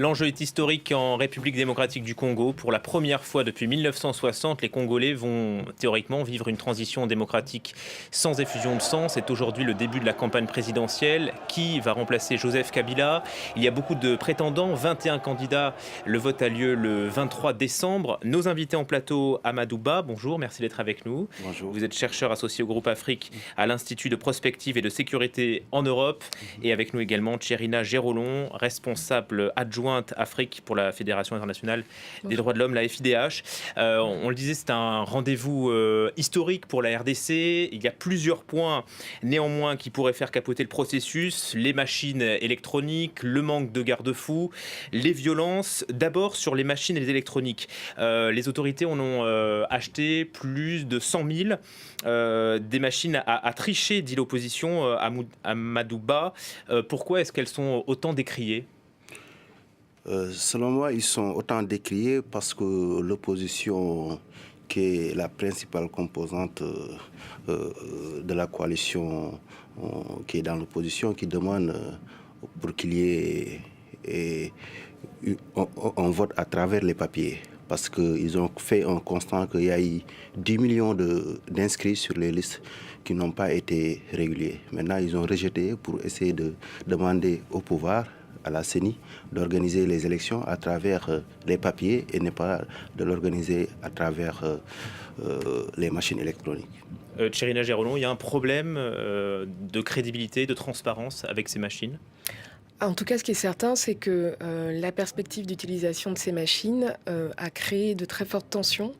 L'enjeu est historique en République démocratique du Congo. Pour la première fois depuis 1960, les Congolais vont théoriquement vivre une transition démocratique sans effusion de sang. C'est aujourd'hui le début de la campagne présidentielle. Qui va remplacer Joseph Kabila? Il y a beaucoup de prétendants, 21 candidats. Le vote a lieu le 23 décembre. Nos invités en plateau, Amadou Ba, bonjour, merci d'être avec nous. Bonjour. Vous êtes chercheur associé au groupe Afrique à l'Institut de prospective et de sécurité en Europe. Et avec nous également Tcherina Gérolon, responsable adjointe Afrique pour la Fédération internationale des droits de l'homme, la FIDH. On le disait, c'est un rendez-vous historique pour la RDC. Il y a plusieurs points néanmoins qui pourraient faire capoter le processus. Les machines électroniques, le manque de garde-fous, les violences. D'abord sur les machines et les électroniques. Les autorités en ont acheté plus de 100 000 des machines à tricher, dit l'opposition, Amadou Ba. Pourquoi est-ce qu'elles sont autant décriées ? Selon moi, ils sont autant décriés parce que l'opposition, qui est la principale composante de la coalition qui est dans l'opposition, qui demande pour qu'il y ait un vote à travers les papiers. Parce qu'ils ont fait un constat qu'il y a eu 10 millions d'inscrits sur les listes qui n'ont pas été réguliers. Maintenant, ils ont rejeté pour essayer de demander au pouvoir, à la CENI, d'organiser les élections à travers les papiers et ne pas de l'organiser à travers les machines électroniques. Tcherina Gérolon, il y a un problème de crédibilité, de transparence avec ces machines ? En tout cas, ce qui est certain, c'est que la perspective d'utilisation de ces machines a créé de très fortes tensions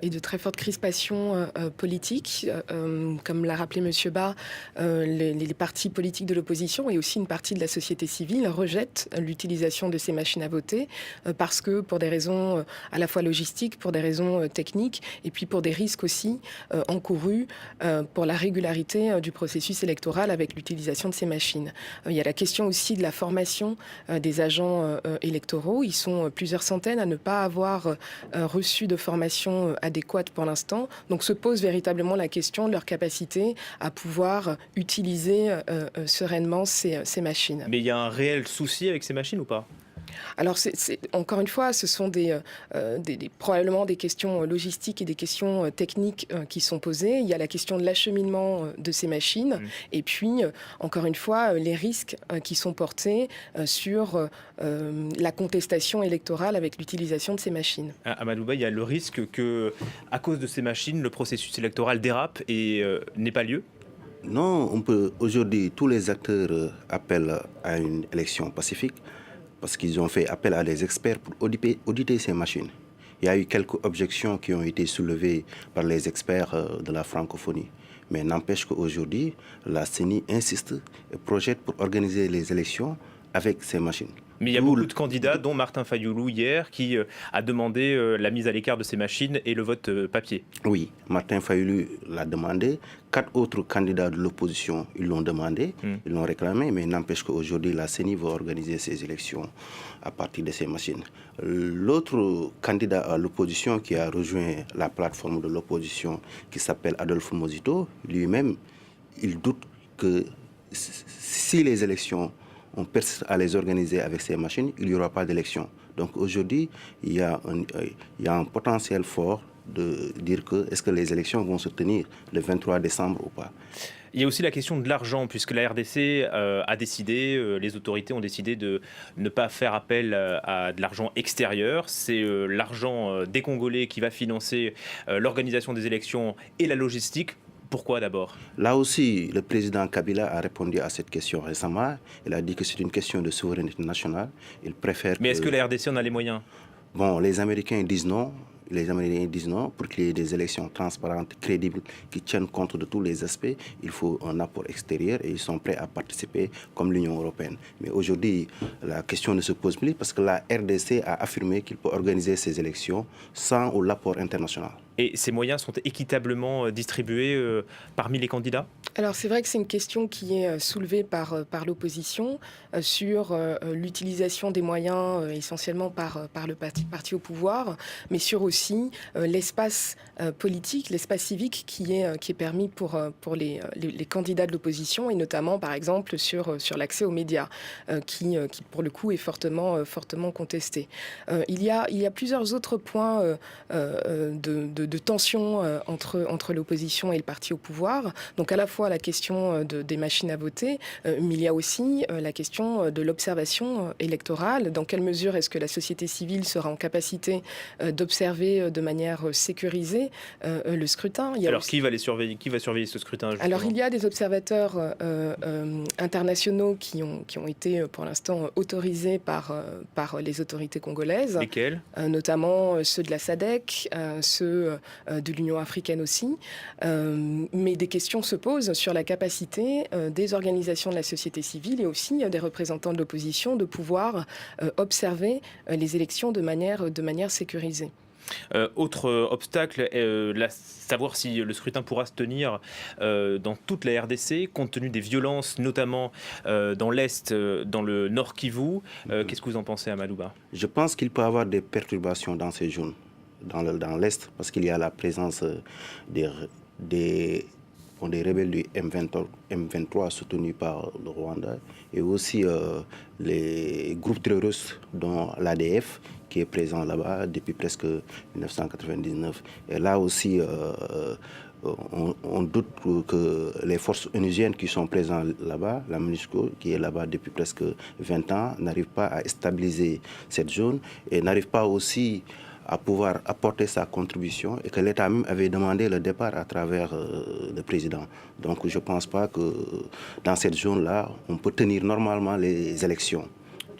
et de très fortes crispations politiques. Comme l'a rappelé M. Ba, les partis politiques de l'opposition et aussi une partie de la société civile rejettent l'utilisation de ces machines à voter parce que pour des raisons à la fois logistiques, pour des raisons techniques et puis pour des risques aussi encourus pour la régularité du processus électoral avec l'utilisation de ces machines. Il y a la question aussi de la formation des agents électoraux. Ils sont plusieurs centaines à ne pas avoir reçu de formation adéquate pour l'instant. Donc se pose véritablement la question de leur capacité à pouvoir utiliser sereinement ces machines. Mais il y a un réel souci avec ces machines ou pas ? Alors, encore une fois, ce sont probablement des questions logistiques et des questions techniques qui sont posées. Il y a la question de l'acheminement de ces machines et puis, encore une fois, les risques qui sont portés sur la contestation électorale avec l'utilisation de ces machines. Amadou Ba, il y a le risque que, à cause de ces machines, le processus électoral dérape et n'ait pas lieu ? Non, aujourd'hui, tous les acteurs appellent à une élection pacifique, parce qu'ils ont fait appel à des experts pour auditer ces machines. Il y a eu quelques objections qui ont été soulevées par les experts de la francophonie. Mais n'empêche qu'aujourd'hui, la CENI insiste et projette pour organiser les élections avec ces machines. Mais il y a beaucoup de candidats, dont Martin Fayoulou hier, qui a demandé la mise à l'écart de ces machines et le vote papier. Oui, Martin Fayoulou l'a demandé. 4 autres candidats de l'opposition, ils l'ont demandé, ils l'ont réclamé, mais n'empêche qu'aujourd'hui, la CENI va organiser ces élections à partir de ces machines. L'autre candidat à l'opposition qui a rejoint la plateforme de l'opposition, qui s'appelle Adolphe Mozito, lui-même, il doute que si les élections on persiste à les organiser avec ces machines, il n'y aura pas d'élection. Donc aujourd'hui, il y a un potentiel fort de dire que est-ce que les élections vont se tenir le 23 décembre ou pas. Il y a aussi la question de l'argent, puisque la RDC a décidé, les autorités ont décidé de ne pas faire appel à de l'argent extérieur. C'est l'argent des Congolais qui va financer l'organisation des élections et la logistique. Pourquoi d'abord ? Là aussi, le président Kabila a répondu à cette question récemment. Il a dit que c'est une question de souveraineté nationale. Il préfère. Mais est-ce que la RDC en a les moyens ? Bon, les Américains disent non. Les Américains disent non. Pour qu'il y ait des élections transparentes, crédibles, qui tiennent compte de tous les aspects, il faut un apport extérieur et ils sont prêts à participer comme l'Union européenne. Mais aujourd'hui, la question ne se pose plus parce que la RDC a affirmé qu'il peut organiser ces élections sans l'apport international. Et ces moyens sont équitablement distribués parmi les candidats ? Alors c'est vrai que c'est une question qui est soulevée par l'opposition sur l'utilisation des moyens essentiellement par le parti au pouvoir, mais sur aussi l'espace politique, l'espace civique qui est permis pour les candidats de l'opposition, et notamment par exemple sur l'accès aux médias qui pour le coup est fortement contesté. Il y a plusieurs autres points de tension entre l'opposition et le parti au pouvoir. Donc à la fois la question des machines à voter, mais il y a aussi la question de l'observation électorale. Dans quelle mesure est-ce que la société civile sera en capacité d'observer de manière sécurisée le scrutin? Alors qui va surveiller ce scrutin, justement? Alors il y a des observateurs internationaux qui ont été pour l'instant autorisés par les autorités congolaises. Lesquels? Notamment ceux de la SADC, ceux de l'Union africaine aussi. Mais des questions se posent sur la capacité des organisations de la société civile et aussi des représentants de l'opposition de pouvoir observer les élections de manière sécurisée. Autre obstacle, savoir si le scrutin pourra se tenir dans toute la RDC, compte tenu des violences, notamment dans l'Est, dans le Nord Kivu. Qu'est-ce que vous en pensez, Amadou Ba? Je pense qu'il peut y avoir des perturbations dans ces zones, dans l'Est, parce qu'il y a la présence des rebelles du M23 soutenus par le Rwanda, et aussi les groupes terroristes dont l'ADF qui est présent là-bas depuis presque 1999. Et là aussi, on doute que les forces onusiennes qui sont présentes là-bas, la MONUSCO qui est là-bas depuis presque 20 ans, n'arrive pas à stabiliser cette zone et n'arrive pas aussi à pouvoir apporter sa contribution, et que l'État même avait demandé le départ à travers le président. Donc je ne pense pas que dans cette zone-là, on peut tenir normalement les élections.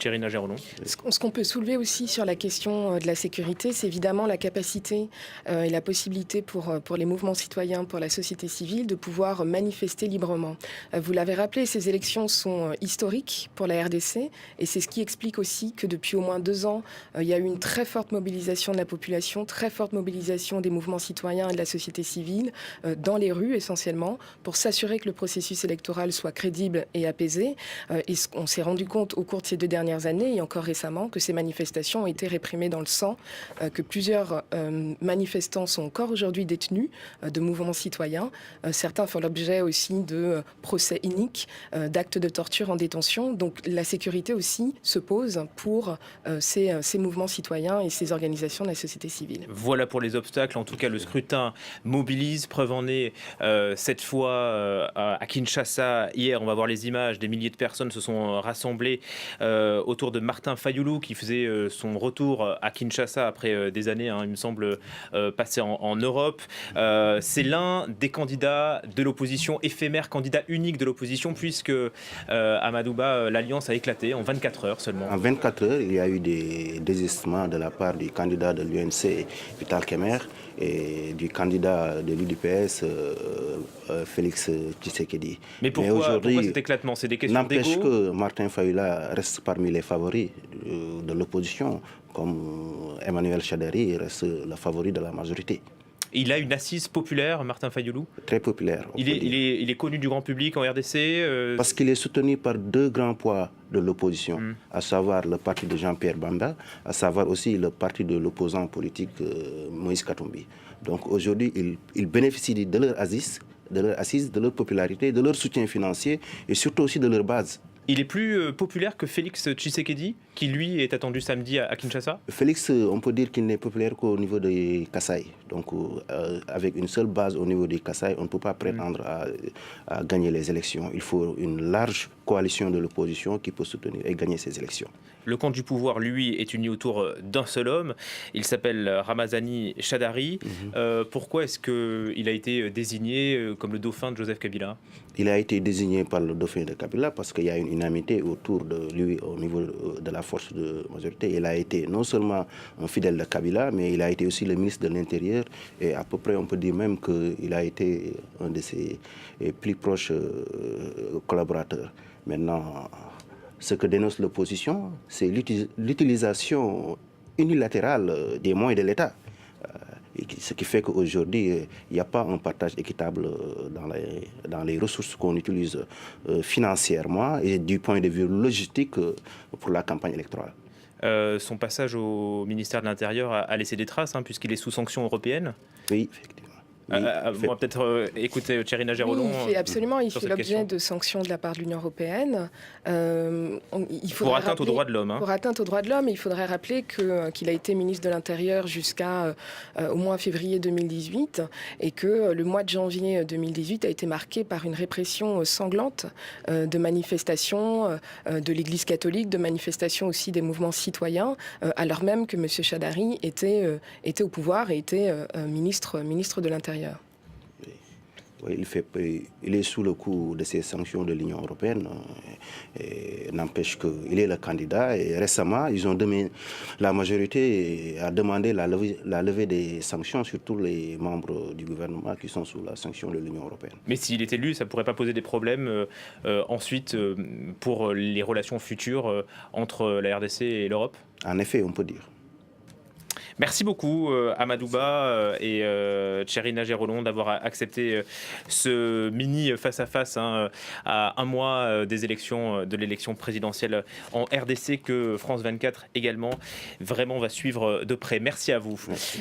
Chérina Gerolon. Ce qu'on peut soulever aussi sur la question de la sécurité, c'est évidemment la capacité et la possibilité pour les mouvements citoyens, pour la société civile, de pouvoir manifester librement. Vous l'avez rappelé, ces élections sont historiques pour la RDC, et c'est ce qui explique aussi que depuis au moins 2 ans, il y a eu une très forte mobilisation de la population, très forte mobilisation des mouvements citoyens et de la société civile dans les rues essentiellement, pour s'assurer que le processus électoral soit crédible et apaisé. Et on s'est rendu compte au cours de ces 2 dernières années et encore récemment que ces manifestations ont été réprimées dans le sang, que plusieurs manifestants sont encore aujourd'hui détenus de mouvements citoyens. Certains font l'objet aussi de procès iniques, d'actes de torture en détention. Donc la sécurité aussi se pose pour ces mouvements citoyens et ces organisations de la société civile. Voilà pour les obstacles. En tout cas, le scrutin mobilise. Preuve en est, cette fois à Kinshasa, hier, on va voir les images, des milliers de personnes se sont rassemblées autour de Martin Fayulu qui faisait son retour à Kinshasa après des années, il me semble, passées en Europe. C'est l'un des candidats de l'opposition, éphémère candidat unique de l'opposition, puisque Amadou Ba, l'alliance a éclaté en 24 heures seulement. En 24 heures, il y a eu des désistements de la part du candidat de l'UNC, Vital Kemer, et du candidat de l'UDPS, Félix Tshisekedi. Mais pourquoi cet éclatement? C'est des questions d'égo? N'empêche que Martin Fayulu reste parmi les favoris de l'opposition, comme Emmanuel Chadari reste le favori de la majorité. Il a une assise populaire, Martin Fayulu? Très populaire. Il est connu du grand public en RDC Parce qu'il est soutenu par 2 grands poids de l'opposition, à savoir le parti de Jean-Pierre Banda, à savoir aussi le parti de l'opposant politique Moïse Katumbi. Donc aujourd'hui, ils bénéficient de leur assise, de leur popularité, de leur soutien financier et surtout aussi de leur base. Il est plus populaire que Félix Tshisekedi, qui lui est attendu samedi à Kinshasa? Félix, on peut dire qu'il n'est populaire qu'au niveau de Kasaï. Donc avec une seule base au niveau de Kasaï, on ne peut pas prétendre à gagner les élections. Il faut une large coalition de l'opposition qui peut soutenir et gagner ces élections. Le camp du pouvoir, lui, est uni autour d'un seul homme. Il s'appelle Ramazani Chadari. Pourquoi est-ce qu'il a été désigné comme le dauphin de Joseph Kabila? Il a été désigné par le dauphin de Kabila parce qu'il y a une unanimité autour de lui au niveau de la force de majorité. Il a été non seulement un fidèle de Kabila, mais il a été aussi le ministre de l'Intérieur. Et à peu près, on peut dire même qu'il a été un de ses plus proches collaborateurs. Maintenant, ce que dénonce l'opposition, c'est l'utilisation unilatérale des moyens de l'État. ce qui fait qu'aujourd'hui, il n'y a pas un partage équitable dans les ressources qu'on utilise financièrement et du point de vue logistique pour la campagne électorale. Son passage au ministère de l'Intérieur a laissé des traces, hein, puisqu'il est sous sanction européenne. Oui, effectivement. Oui, on va peut-être écouter Tcherina Gerolon. Oui, il fait cette l'objet question. de sanctions de la part de l'Union européenne. Pour atteinte aux droits de l'homme. Hein. Pour atteinte aux droits de l'homme, il faudrait rappeler qu'il a été ministre de l'Intérieur jusqu'à au moins février 2018 et que le mois de janvier 2018 a été marqué par une répression sanglante de manifestations de l'Église catholique, de manifestations aussi des mouvements citoyens, alors même que M. Chadari était au pouvoir et était ministre de l'Intérieur. Oui, il est sous le coup de ces sanctions de l'Union européenne. N'empêche qu'il est le candidat. Et récemment, la majorité a demandé la levée des sanctions sur tous les membres du gouvernement qui sont sous la sanction de l'Union européenne. Mais s'il est élu, ça ne pourrait pas poser des problèmes ensuite pour les relations futures entre la RDC et l'Europe? En effet, on peut dire. Merci beaucoup Amadouba et Tcherina Gerolon d'avoir accepté ce mini face-à-face à un mois des élections, de l'élection présidentielle en RDC que France 24 également vraiment va suivre de près. Merci à vous. Merci.